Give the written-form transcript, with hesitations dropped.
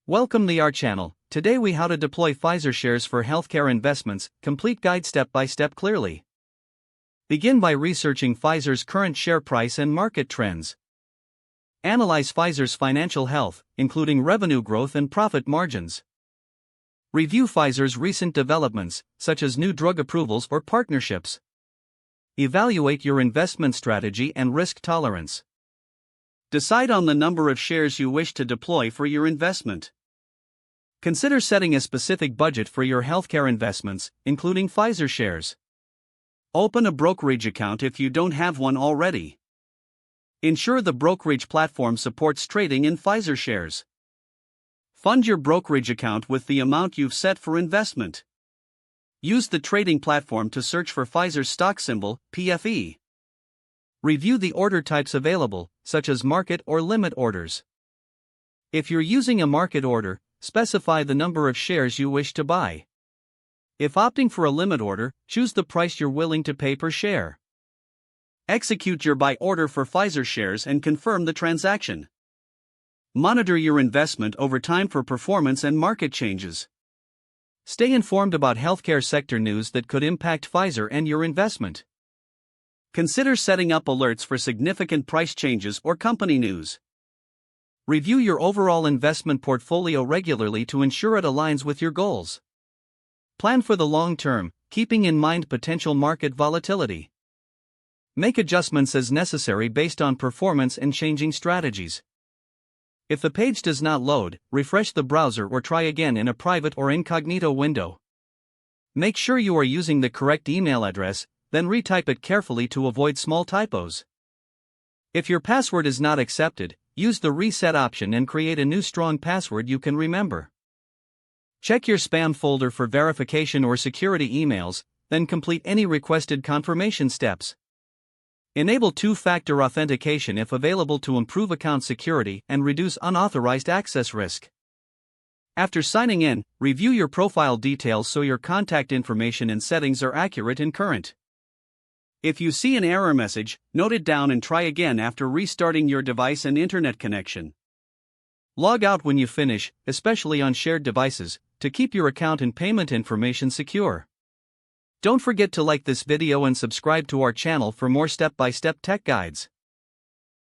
Welcome to our channel. Today we how to deploy Pfizer shares for healthcare investments, complete guide step by step clearly. Begin by researching Pfizer's current share price and market trends. Analyze Pfizer's financial health, including revenue growth and profit margins. Review Pfizer's recent developments, such as new drug approvals or partnerships. Evaluate your investment strategy and risk tolerance. Decide on the number of shares you wish to deploy for your investment. Consider setting a specific budget for your healthcare investments, including Pfizer shares. Open a brokerage account if you don't have one already. Ensure the brokerage platform supports trading in Pfizer shares. Fund your brokerage account with the amount you've set for investment. Use the trading platform to search for Pfizer's stock symbol, PFE. Review the order types available, such as market or limit orders. If you're using a market order, specify the number of shares you wish to buy. If opting for a limit order, choose the price you're willing to pay per share. Execute your buy order for Pfizer shares and confirm the transaction. Monitor your investment over time for performance and market changes. Stay informed about healthcare sector news that could impact Pfizer and your investment. Consider setting up alerts for significant price changes or company news. Review your overall investment portfolio regularly to ensure it aligns with your goals. Plan for the long term, keeping in mind potential market volatility. Make adjustments as necessary based on performance and changing strategies. If the page does not load, refresh the browser or try again in a private or incognito window. Make sure you are using the correct email address, then retype it carefully to avoid small typos. If your password is not accepted, use the reset option and create a new strong password you can remember. Check your spam folder for verification or security emails, then complete any requested confirmation steps. Enable two-factor authentication if available to improve account security and reduce unauthorized access risk. After signing in, review your profile details so your contact information and settings are accurate and current. If you see an error message, note it down and try again after restarting your device and internet connection. Log out when you finish, especially on shared devices, to keep your account and payment information secure. Don't forget to like this video and subscribe to our channel for more step-by-step tech guides.